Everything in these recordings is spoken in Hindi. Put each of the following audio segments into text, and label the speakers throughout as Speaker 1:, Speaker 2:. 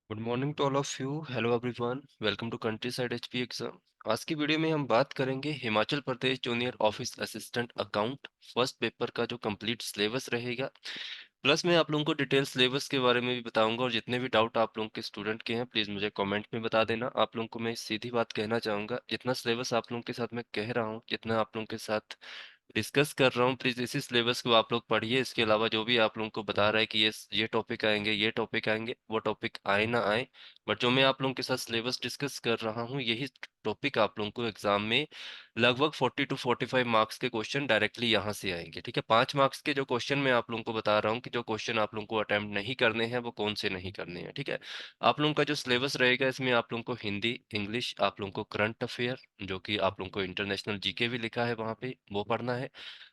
Speaker 1: Good morning to all of you. Hello everyone, welcome to countryside HP exam. आज की वीडियो में हम बात करेंगे Himachal Pradesh junior office assistant account first paper का जो कंप्लीट सिलेबस रहेगा। प्लस मैं आप लोगों को डिटेल सिलेबस के बारे में भी बताऊंगा, और जितने भी डाउट आप लोगों के स्टूडेंट के हैं प्लीज़ मुझे कमेंट में बता देना। आप लोगों को मैं सीधी बात कहना चाहूँगा, जितना सिलेबस आप लोगों के साथ मैं कह रहा हूँ, जितना आप लोगों के साथ डिस्कस कर रहा हूँ, प्लीज इसी सिलेबस को आप लोग पढ़िए। इसके अलावा जो भी आप लोगों को बता रहा है कि ये टॉपिक आएंगे, ये टॉपिक आएंगे, वो टॉपिक आए ना आए, बट जो मैं आप लोगों के साथ सिलेबस डिस्कस कर रहा हूँ यही टॉपिक आप लोगों को एग्जाम में लगभग 40 to 45 मार्क्स के क्वेश्चन डायरेक्टली यहाँ से आएंगे। ठीक है, 5 मार्क्स के जो क्वेश्चन मैं आप लोगों को बता रहा हूँ कि जो क्वेश्चन आप लोगों को अटेम्प्ट नहीं करने हैं वो कौन से नहीं करने हैं। ठीक है, आप लोगों का जो सिलेबस रहेगा इसमें आप लोगों को हिंदी, इंग्लिश, आप लोगों को करंट अफेयर, जो कि आप लोगों को इंटरनेशनल जीके भी लिखा है वहाँ पे, वो पढ़ना है।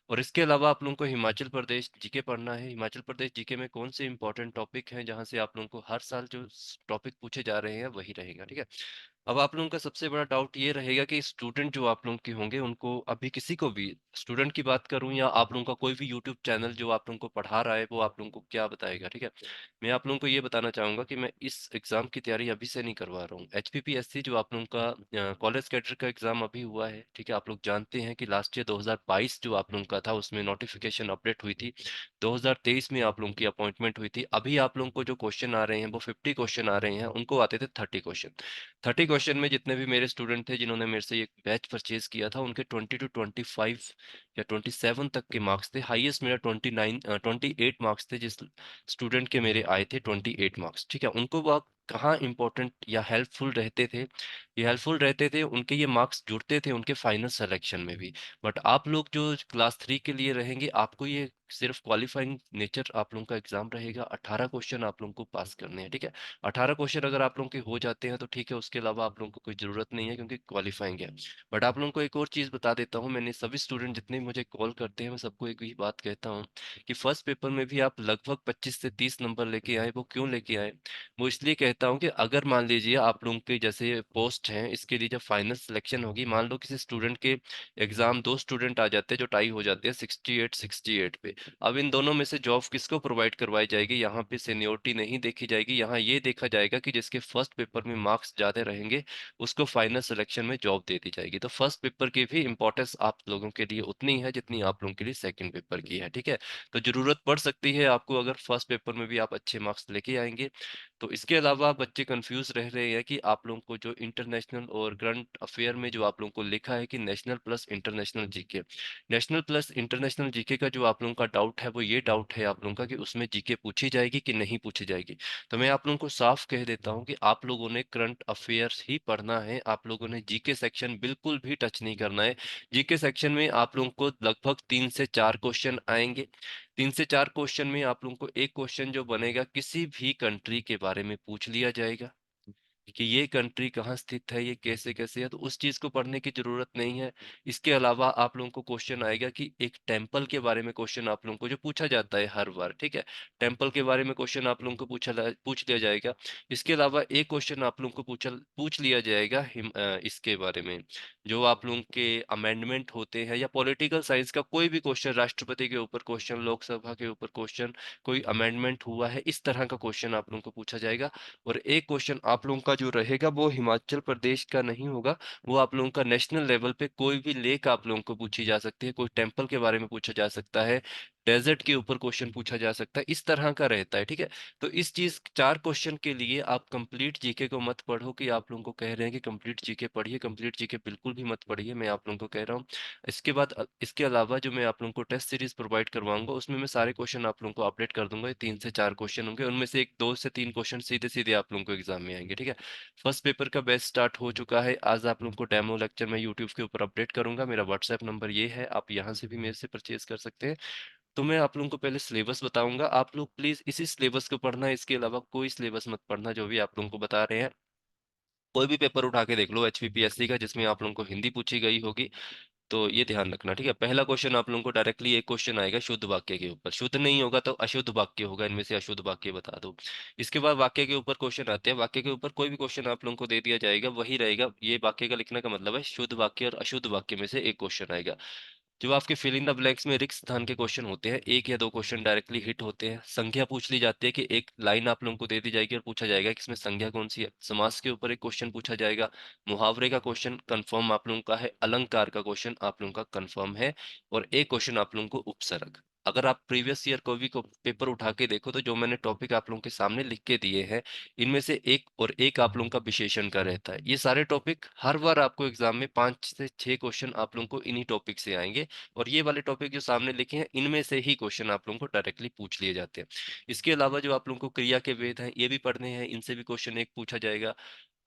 Speaker 1: और इसके अलावा आप लोगों को हिमाचल प्रदेश जीके पढ़ना है। हिमाचल प्रदेश जीके में कौन से इंपॉर्टेंट टॉपिक हैं जहां से आप लोगों को हर साल जो टॉपिक पूछे जा रहे हैं वही रहेगा। ठीक है, अब आप लोगों का सबसे बड़ा डाउट ये रहेगा कि स्टूडेंट जो आप लोगों के होंगे उनको अभी किसी को भी, स्टूडेंट की बात करूं या आप लोगों का कोई भी यूट्यूब चैनल जो आप लोगों को पढ़ा रहा है वो आप लोगों को क्या बताएगा। ठीक है, मैं आप लोगों को ये बताना चाहूंगा कि मैं इस एग्जाम की तैयारी अभी से नहीं करवा रहा हूँ। एचपीपीएससी जो आप लोगों का कॉलेज कैडर का एग्जाम अभी हुआ है, ठीक है, आप लोग जानते हैं कि लास्ट ईयर 2022 जो आप लोगों का था उसमें नोटिफिकेशन अपडेट हुई थी। 2023 में आप लोगों की अपॉइंटमेंट हुई थी। अभी आप लोगों को जो क्वेश्चन आ रहे हैं वो 50 क्वेश्चन आ रहे हैं, उनको आते थे 30 क्वेश्चन। 30 क्वेश्चन में जितने भी मेरे स्टूडेंट थे जिन्होंने मेरे से एक बैच परचेज किया था उनके 20 to 25 या 27 तक के मार्क्स थे। हाईएस्ट मेरा 28 मार्क्स थे। जिस स्टूडेंट के मेरे आए थे 28 मार्क्स, ठीक है, उनको वो कहाँ इंपॉर्टेंट या हेल्पफुल रहते थे, ये हेल्पफुल रहते थे, उनके ये मार्क्स जुड़ते थे उनके फाइनल सिलेक्शन में भी। बट आप लोग जो क्लास 3 के लिए रहेंगे आपको ये सिर्फ क्वालिफाइंग नेचर आप लोगों का एग्जाम रहेगा। 18 क्वेश्चन आप लोगों को पास करने हैं। ठीक है, 18 क्वेश्चन अगर आप लोगों के हो जाते हैं तो ठीक है, उसके अलावा आप लोगों को कोई जरूरत नहीं है क्योंकि क्वालिफाइंग है। बट आप लोगों को एक और चीज बता देता हूँ, मैंने सभी स्टूडेंट जितने भी मुझे कॉल करते हैं मैं सबको एक ही बात कहता हूँ कि फर्स्ट पेपर में भी आप लगभग 25 से 30 नंबर लेके आए। वो क्यों लेके आए, वो इसलिए कहता हूँ कि अगर मान लीजिए आप लोगों के जैसे पोस्ट हैं इसके लिए जब फाइनल सिलेक्शन होगी, मान लो किसी स्टूडेंट के एग्जाम 2 स्टूडेंट आ जाते हैं जो टाई हो जाते हैं 68 68 पे, अब इन दोनों में से जॉब किसको प्रोवाइड करवाई जाएगी। यहाँ पे सीनियोरिटी नहीं देखी जाएगी, यहाँ ये देखा जाएगा कि जिसके फर्स्ट पेपर में मार्क्स ज्यादा रहेंगे उसको फाइनल सिलेक्शन में जॉब दे दी जाएगी। तो फर्स्ट पेपर की भी इंपॉर्टेंस आप लोगों के लिए उतनी है जितनी आप लोगों के लिए सेकंड पेपर की है। ठीक है, तो जरूरत पड़ सकती है आपको अगर फर्स्ट पेपर में भी आप अच्छे मार्क्स लेके आएंगे। तो इसके अलावा बच्चे कंफ्यूज रह रहे हैं कि आप लोगों को जो इंटरनेशनल और करंट अफेयर में जो आप लोगों को लिखा है कि national plus international GK, national plus international GK का जो आप लोगों का डाउट है वो ये डाउट है आप लोगों का कि उसमें जीके पूछी जाएगी कि नहीं पूछी जाएगी। तो मैं आप लोगों को साफ कह देता हूं कि आप लोगों ने करंट अफेयर्स ही पढ़ना है, आप लोगों ने जीके सेक्शन बिल्कुल भी टच नहीं करना है। जीके सेक्शन में आप लोगों को लगभग 3 से 4 क्वेश्चन आएंगे। 3 से 4 क्वेश्चन में आप लोगों को एक क्वेश्चन जो बनेगा किसी भी कंट्री के बारे में पूछ लिया जाएगा कि ये कंट्री कहाँ स्थित है, ये कैसे कैसे है, तो उस चीज को पढ़ने की जरूरत नहीं है। इसके अलावा आप लोगों को क्वेश्चन आएगा कि एक टेम्पल के बारे में क्वेश्चन आप लोगों को जो पूछा जाता है हर बार, ठीक है, टेम्पल के बारे में क्वेश्चन आप लोगों को पूछ लिया जाएगा। इसके अलावा एक क्वेश्चन आप लोगों को पूछ लिया जाएगा इसके बारे में, जो आप लोगों के अमेंडमेंट होते हैं या पॉलिटिकल साइंस का कोई भी क्वेश्चन, राष्ट्रपति के ऊपर क्वेश्चन, लोकसभा के ऊपर क्वेश्चन, कोई अमेंडमेंट हुआ है, इस तरह का क्वेश्चन आप लोगों को पूछा जाएगा। और एक क्वेश्चन आप लोगों का जो रहेगा वो हिमाचल प्रदेश का नहीं होगा, वो आप लोगों का नेशनल लेवल पे कोई भी लेक आप लोगों को पूछी जा सकती है, कोई टेम्पल के बारे में पूछा जा सकता है, डेजर्ट के ऊपर क्वेश्चन पूछा जा सकता है, इस तरह का रहता है। ठीक है, तो इस चीज 4 क्वेश्चन के लिए आप कंप्लीट जीके को मत पढ़ो कि आप लोगों को कह रहे हैं कि कंप्लीट जीके पढ़िए, कंप्लीट जीके बिल्कुल भी मत पढ़िए, मैं आप लोगों को कह रहा हूँ। इसके बाद इसके अलावा जो मैं आप लोगों को टेस्ट सीरीज प्रोवाइड करवाऊंगा उसमें मैं सारे क्वेश्चन आप लोगों को अपडेट कर दूंगा। ये 3 से 4 क्वेश्चन होंगे, उनमें से एक 2 से 3 क्वेश्चन सीधे सीधे आप लोगों को एग्जाम में आएंगे। ठीक है, फर्स्ट पेपर का बैच स्टार्ट हो चुका है। आज आप लोगों को डेमो लेक्चर मैं यूट्यूब के ऊपर अपडेट करूंगा। मेरा व्हाट्सएप नंबर ये है, आप यहाँ से भी मेरे से परचेज कर सकते हैं। तो मैं आप लोगों को पहले सिलेबस बताऊंगा, आप लोग प्लीज इसी सिलेबस को पढ़ना है, इसके अलावा कोई सिलेबस मत पढ़ना। जो भी आप लोगों को बता रहे हैं, कोई भी पेपर उठा के देख लो एचपीपीएससी का जिसमें आप लोगों को हिंदी पूछी गई होगी, तो ये ध्यान रखना। ठीक है, पहला क्वेश्चन आप लोगों को डायरेक्टली एक क्वेश्चन आएगा शुद्ध वाक्य के ऊपर, शुद्ध नहीं होगा तो अशुद्ध वाक्य होगा, इनमें से अशुद्ध वाक्य बता दो। इसके बाद वाक्य के ऊपर क्वेश्चन आते हैं, वाक्य के ऊपर कोई भी क्वेश्चन आप लोगों को दे दिया जाएगा वही रहेगा, ये वाक्य का लिखने का मतलब है शुद्ध वाक्य और अशुद्ध वाक्य में से एक क्वेश्चन आएगा। जो आपके फिल इन द ब्लैंक्स में रिक्त स्थान के क्वेश्चन होते हैं, एक या दो क्वेश्चन डायरेक्टली हिट होते हैं। संज्ञा पूछ ली जाती है कि एक लाइन आप लोगों को दे दी जाएगी और पूछा जाएगा कि इसमें संज्ञा कौन सी है। समास के ऊपर एक क्वेश्चन पूछा जाएगा। मुहावरे का क्वेश्चन कंफर्म आप लोगों का है। अलंकार का क्वेश्चन आप लोगों का कंफर्म है। और एक क्वेश्चन आप लोगों को उपसर्ग। अगर आप प्रीवियस ईयर कोई भी को पेपर उठा के देखो तो जो मैंने टॉपिक आप लोगों के सामने लिख के दिए हैं, इनमें से एक और एक आप लोगों का विशेषण का रहता है। ये सारे टॉपिक हर बार आपको एग्जाम में 5 से 6 क्वेश्चन आप लोगों को इन्हीं टॉपिक से आएंगे। और ये वाले टॉपिक जो सामने लिखे हैं, इनमें से ही क्वेश्चन आप लोगों को डायरेक्टली पूछ लिए जाते हैं। इसके अलावा जो आप लोगों को क्रिया के वेद हैं, ये भी पढ़ने हैं, इनसे भी क्वेश्चन एक पूछा जाएगा।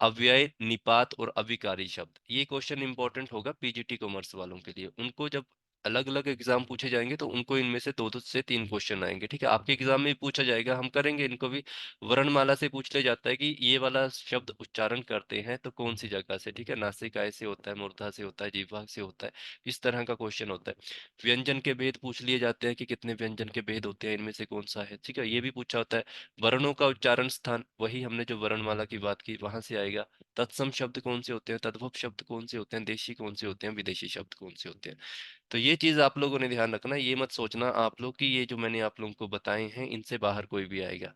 Speaker 1: अव्यय, निपात और अभिकारी शब्द, ये क्वेश्चन इंपॉर्टेंट होगा पीजीटी कॉमर्स वालों के लिए। उनको जब अलग अलग एग्जाम पूछे जाएंगे तो उनको इनमें से दो दो से तीन क्वेश्चन आएंगे। ठीक है, आपके एग्जाम में भी पूछा जाएगा, हम करेंगे इनको भी। वर्णमाला से पूछ लिया जाता है कि ये वाला शब्द उच्चारण करते हैं तो कौन सी जगह से। ठीक है, नासिकाएं से होता है, मूर्धा से होता है, जीवा से होता है। इस तरह का क्वेश्चन होता है। व्यंजन के भेद पूछ लिए जाते हैं कि कितने व्यंजन के भेद होते हैं, इनमें से कौन सा है। ठीक है, ये भी पूछा होता है। वर्णों का उच्चारण स्थान, वही हमने जो वर्णमाला की बात की वहां से आएगा। तत्सम शब्द कौन से होते हैं, तद्भव शब्द कौन से होते हैं, देशी कौन से होते हैं, विदेशी शब्द कौन से होते हैं। तो ये चीज आप लोगों ने ध्यान रखना। ये मत सोचना आप लोग कि ये जो मैंने आप लोगों को बताए हैं इनसे बाहर कोई भी आएगा।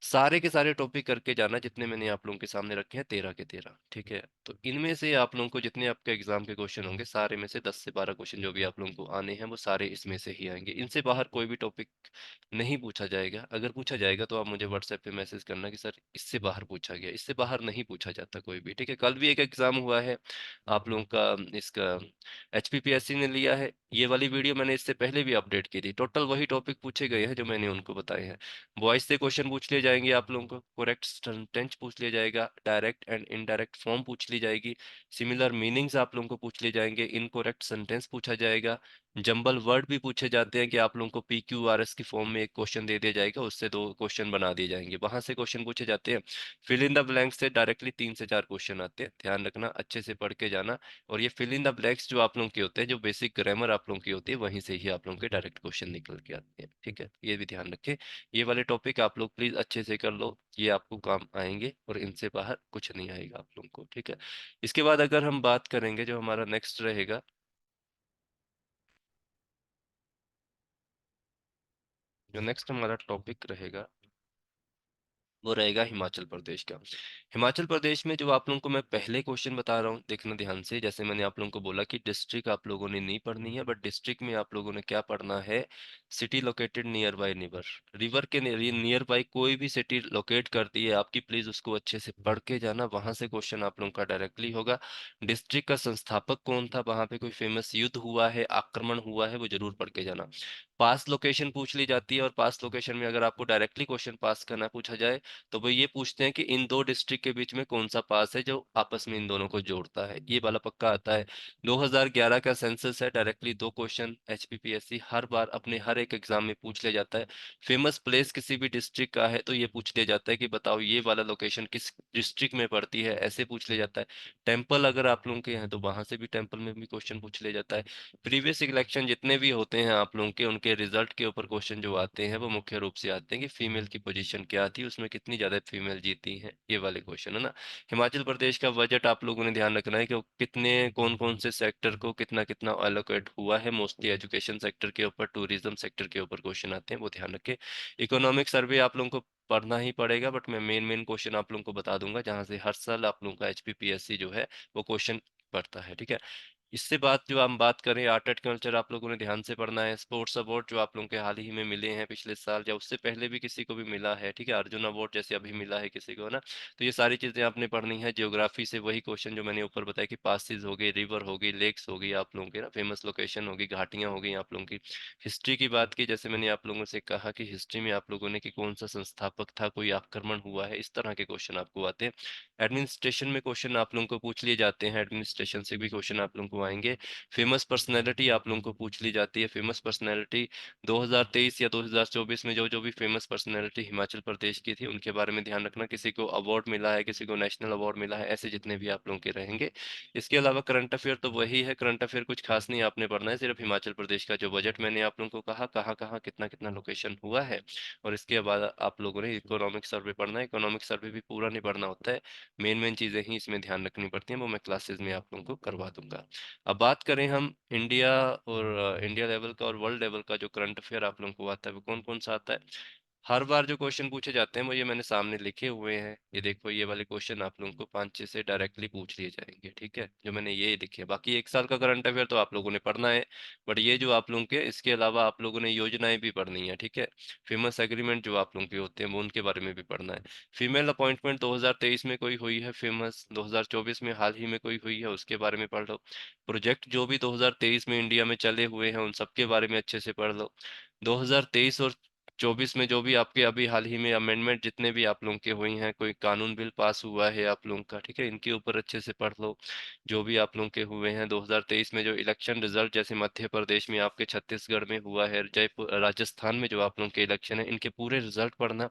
Speaker 1: सारे के सारे टॉपिक करके जाना जितने मैंने आप लोगों के सामने रखे हैं, 13 के 13। ठीक है, तो इनमें से आप लोगों को जितने आपके एग्जाम के क्वेश्चन होंगे, सारे में से 10 से 12 क्वेश्चन जो भी आप लोगों को आने हैं वो सारे इसमें से ही आएंगे। इनसे बाहर कोई भी टॉपिक नहीं पूछा जाएगा। अगर पूछा जाएगा तो आप मुझे व्हाट्सएप पे मैसेज करना कि सर इससे बाहर पूछा गया। इससे बाहर नहीं पूछा जाता कोई भी। ठीक है, कल भी एक एग्जाम हुआ है आप लोगों का, इसका एचपीपीएससी ने लिया है। ये वाली वीडियो मैंने इससे पहले भी अपडेट की थी। टोटल वही टॉपिक पूछे गए हैं जो मैंने उनको बताए हैं। वॉइस से क्वेश्चन पूछ लिए जाएंगे आप लोगों को। करेक्ट सेंटेंस पूछ लिया जाएगा। डायरेक्ट एंड इनडायरेक्ट फॉर्म पूछ ली जाएगी। सिमिलर मीनिंग्स आप लोगों को पूछ लिए जाएंगे। इनकरेक्ट सेंटेंस पूछा जाएगा। जंबल वर्ड भी पूछे जाते हैं कि आप लोगों को पी क्यू आर एस की फॉर्म में एक क्वेश्चन दे दिया जाएगा, उससे दो क्वेश्चन बना दिए जाएंगे, वहां से क्वेश्चन पूछे जाते हैं। फिल इन द ब्लैंक्स से डायरेक्टली 3 से 4 क्वेश्चन आते हैं, ध्यान रखना, अच्छे से पढ़ के जाना। और ये फिल इन द ब्लैंक्स जो आप लोगों के होते हैं, जो बेसिक ग्रामर आप लोगों की होती है, वहीं से ही आप लोगों के डायरेक्ट क्वेश्चन निकल के आते हैं। ठीक है, ये भी ध्यान रखें। ये वाले टॉपिक आप लोग प्लीज अच्छे से कर लो, ये आपको काम आएंगे और इनसे बाहर कुछ नहीं आएगा आप लोगों को। ठीक है, इसके बाद अगर हम बात करेंगे जो हमारा नेक्स्ट रहेगा, जो नेक्स्ट हमारा टॉपिक रहेगा वो रहेगा हिमाचल प्रदेश का। हिमाचल प्रदेश में जो आप लोगों को मैं पहले क्वेश्चन बता रहा हूँ, देखना ध्यान से। जैसे मैंने आप लोगों को बोला कि डिस्ट्रिक्ट आप लोगों ने नहीं पढ़नी है, बट डिस्ट्रिक्ट में आप लोगों ने क्या पढ़ना है, city located near by river. River के नियर बाय कोई भी सिटी लोकेट करती है आपकी, प्लीज उसको अच्छे से पढ़ के जाना, वहां से क्वेश्चन आप लोगों का डायरेक्टली होगा। डिस्ट्रिक्ट का संस्थापक कौन था, वहां पे कोई फेमस युद्ध हुआ है, आक्रमण हुआ है, वो जरूर पढ़ के जाना। पास लोकेशन पूछ ली जाती है, और पास लोकेशन में अगर आपको डायरेक्टली क्वेश्चन पास करना पूछा जाए तो वो ये पूछते हैं कि इन दो डिस्ट्रिक्ट के बीच में कौन सा पास है जो आपस में इन दोनों को जोड़ता है। ये वाला पक्का आता है। 2011 का सेंसस है, डायरेक्टली दो क्वेश्चन एचपीपीएससी हर बार अपने हर एक एग्जाम में पूछ लिया जाता है। फेमस प्लेस किसी भी डिस्ट्रिक्ट का है तो ये पूछ लिया जाता है कि बताओ ये वाला लोकेशन किस डिस्ट्रिक्ट में पड़ती है, ऐसे पूछ लिया जाता है। टेम्पल अगर आप लोगों के हैं तो वहां से भी टेम्पल में भी क्वेश्चन पूछ लिया जाता है। प्रीवियस इलेक्शन जितने भी होते हैं आप लोगों के, उनके रिजल्ट के ऊपर क्वेश्चन जो आते हैं वो मुख्य रूप से आते हैं कि फीमेल की पोजीशन क्या थी, उसमें कितनी ज्यादा फीमेल जीती हैं, ये वाले क्वेश्चन है ना। हिमाचल प्रदेश का बजट आप लोगों ने ध्यान रखना है कि वो कितने कौन कौन से सेक्टर को कितना कितना अलोकेट हुआ है। मोस्टली एजुकेशन सेक्टर के ऊपर, टूरिज्म सेक्टर के ऊपर क्वेश्चन आते हैं, वो ध्यान रखें। इकोनॉमिक सर्वे आप लोगों को पढ़ना ही पड़ेगा, बट मैं मेन मेन क्वेश्चन आप लोगों को बता दूंगा जहां से हर साल आप लोगों का एचपीपीएससी जो है वो क्वेश्चन पढ़ता है। ठीक है, इससे बात जो हम बात करें, आर्ट एंड कल्चर आप लोगों ने ध्यान से पढ़ना है। स्पोर्ट्स अवार्ड जो आप लोगों के हाल ही में मिले हैं पिछले साल या उससे पहले भी किसी को भी मिला है, ठीक है, अर्जुन अवार्ड जैसे अभी मिला है किसी को, है ना। तो ये सारी चीजें आपने पढ़नी है। ज्योग्राफी से वही क्वेश्चन जो मैंने ऊपर बताया कि पासिस हो गई, रिवर हो गई, लेक्स हो गई आप लोगों के ना, फेमस लोकेशन होगी, घाटियां हो गई आप लोगों की। हिस्ट्री की बात की, जैसे मैंने आप लोगों से कहा कि हिस्ट्री में आप लोगों ने कि कौन सा संस्थापक था, कोई आक्रमण हुआ है, इस तरह के क्वेश्चन आपको आते हैं। एडमिनिस्ट्रेशन में क्वेश्चन आप लोगों को पूछ लिए जाते हैं, एडमिनिस्ट्रेशन से भी क्वेश्चन आप लोगों को आएंगे। फेमस पर्सनैलिटी आप लोगों को पूछ ली जाती है। फेमस पर्सनैलिटी 2023 या 2024 में जो जो भी फेमस पर्सनैलिटी हिमाचल प्रदेश की थी उनके बारे में ध्यान रखना। किसी को अवार्ड मिला है, किसी को नेशनल अवार्ड मिला है, ऐसे जितने भी आप लोगों के रहेंगे। इसके अलावा करंट अफेयर तो वही है, करंट अफेयर कुछ खास नहीं आपने पढ़ना है, सिर्फ हिमाचल प्रदेश का जो बजट मैंने आप लोगों को कहा कहाँ कहाँ कितना कितना लोकेशन हुआ है। और इसके बाद आप लोगों ने इकोनॉमिक सर्वे पढ़ना है। इकोनॉमिक सर्वे भी पूरा नहीं पढ़ना होता है, मेन मेन चीजें ही इसमें ध्यान रखनी पड़ती हैं, वो मैं क्लासेस में आप लोगों को करवा दूंगा। अब बात करें हम इंडिया और इंडिया लेवल का और वर्ल्ड लेवल का जो करंट अफेयर आप लोगों को आता है वो कौन कौन सा आता है। हर बार जो क्वेश्चन पूछे जाते हैं वो ये मैंने सामने लिखे हुए हैं। ये देखो, ये वाले क्वेश्चन आप लोगों को 5-6 से डायरेक्टली पूछ लिए जाएंगे, ठीक है, जो मैंने ये लिखे। बाकी एक साल का करंट अफेयर तो आप लोगों ने पढ़ना है, बट ये जो आप लोगों के, इसके अलावा आप लोगों ने योजनाएं भी पढ़नी है, ठीक है। फेमस एग्रीमेंट जो आप लोगों के होते हैं वो उनके बारे में भी पढ़ना है। फीमेल अपॉइंटमेंट 2023 में कोई हुई है फेमस, 2024 में हाल ही में कोई हुई है, उसके बारे में पढ़ लो। प्रोजेक्ट जो भी 2023 में इंडिया में चले हुए हैं उन सब के बारे में अच्छे से पढ़ लो। 2023 और 24 में जो भी आपके अभी हाल ही में अमेंडमेंट जितने भी आप लोगों के हुई हैं, कोई कानून बिल पास हुआ है आप लोगों का, ठीक है, इनके ऊपर अच्छे से पढ़ लो। जो भी आप लोगों के हुए हैं 2023 में जो इलेक्शन रिजल्ट, जैसे मध्य प्रदेश में आपके, छत्तीसगढ़ में हुआ है, जयपुर, राजस्थान में जो आप लोगों के इलेक्शन है, इनके पूरे रिजल्ट पढ़ना।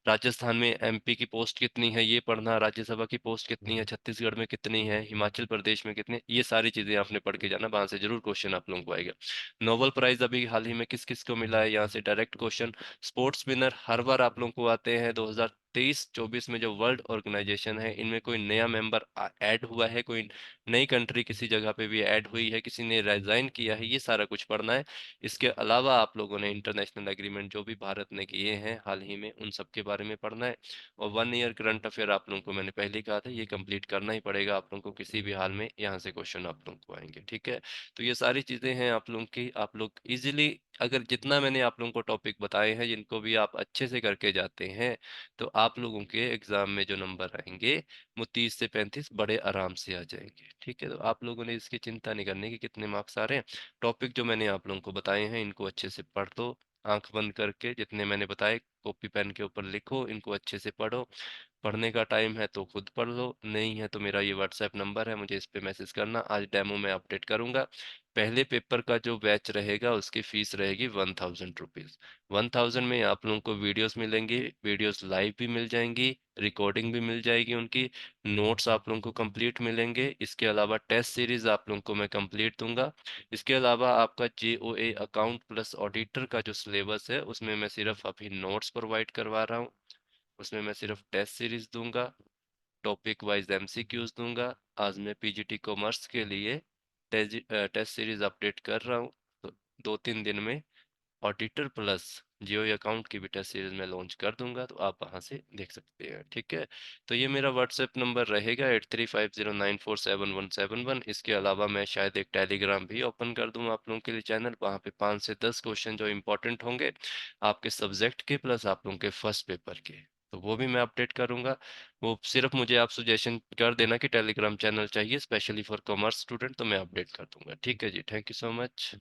Speaker 1: राजस्थान में एमपी की पोस्ट कितनी है ये पढ़ना, राज्यसभा की पोस्ट कितनी है, छत्तीसगढ़ में कितनी है, हिमाचल प्रदेश में कितनी, ये सारी चीजें आपने पढ़ के जाना, वहां से जरूर क्वेश्चन आप लोगों को आएगा। नोबेल प्राइज अभी हाल ही में किस किस को मिला है, यहाँ से डायरेक्ट क्वेश्चन। स्पोर्ट्स विनर हर बार आप लोगों को आते हैं। 2023-24 में जो वर्ल्ड ऑर्गेनाइजेशन है इनमें कोई नया मेंबर ऐड हुआ है, कोई नई कंट्री किसी जगह पे भी ऐड हुई है, किसी ने रिजाइन किया है, ये सारा कुछ पढ़ना है। इसके अलावा आप लोगों ने इंटरनेशनल एग्रीमेंट जो भी भारत ने किए हैं हाल ही में उन सब के बारे में पढ़ना है। और 1 ईयर करंट अफेयर आप लोगों को मैंने पहले ही कहा था, ये कंप्लीट करना ही पड़ेगा आप लोगों को, किसी भी हाल में यहाँ से क्वेश्चन आप लोगों को आएंगे, ठीक है। तो ये सारी चीजें हैं आप लोगों की, आप लोग इजीली, अगर जितना मैंने आप लोगों को टॉपिक बताए हैं जिनको भी आप अच्छे से करके जाते हैं, तो आप लोगों के एग्जाम में जो नंबर आएंगे वो 30 से 35 बड़े आराम से आ जाएंगे, ठीक है। तो आप लोगों ने इसकी चिंता नहीं करनी कि कितने मार्क्स आ रहे हैं। टॉपिक जो मैंने आप लोगों को बताए हैं इनको अच्छे से पढ़ लो, आंख बंद करके, जितने मैंने बताए कॉपी पेन के ऊपर लिखो, इनको अच्छे से पढ़ो। पढ़ने का टाइम है तो खुद पढ़ लो, नहीं है तो मेरा ये व्हाट्सएप नंबर है, मुझे इस पे मैसेज करना, आज डेमो में अपडेट करूंगा। पहले पेपर का जो बैच रहेगा उसकी फीस रहेगी 1000 रुपीज। 1000 में आप लोगों को वीडियोस मिलेंगी, वीडियोस लाइव भी मिल जाएंगी, रिकॉर्डिंग भी मिल जाएगी उनकी, नोट्स आप लोगों को कंप्लीट मिलेंगे। इसके अलावा टेस्ट सीरीज आप लोगों को मैं कंप्लीट दूंगा। इसके अलावा आपका JOA अकाउंट प्लस ऑडिटर का जो सिलेबस है उसमें मैं सिर्फ अभी नोट्स प्रोवाइड करवा रहा हूँ, उसमें मैं सिर्फ टेस्ट सीरीज दूंगा, टॉपिक वाइज MCQs दूंगा। आज मैं PGT कॉमर्स के लिए टेस्ट सीरीज अपडेट कर रहा हूँ, तो 2-3 दिन में ऑडिटर प्लस जियो अकाउंट की भी टेस्ट सीरीज में लॉन्च कर दूंगा, तो आप वहां से देख सकते हैं, ठीक है। तो ये मेरा व्हाट्सएप नंबर रहेगा 8350947171। इसके अलावा मैं शायद एक टेलीग्राम भी ओपन कर दूं आप लोगों के लिए चैनल, वहां पे 5 से 10 क्वेश्चन जो इंपॉर्टेंट होंगे आपके सब्जेक्ट के प्लस आप लोगों के फर्स्ट पेपर के, तो वो भी मैं अपडेट करूंगा। वो सिर्फ मुझे आप सुजेशन कर देना कि टेलीग्राम चैनल चाहिए स्पेशली फॉर कॉमर्स स्टूडेंट, तो मैं अपडेट कर दूंगा, ठीक है जी। Thank you so much.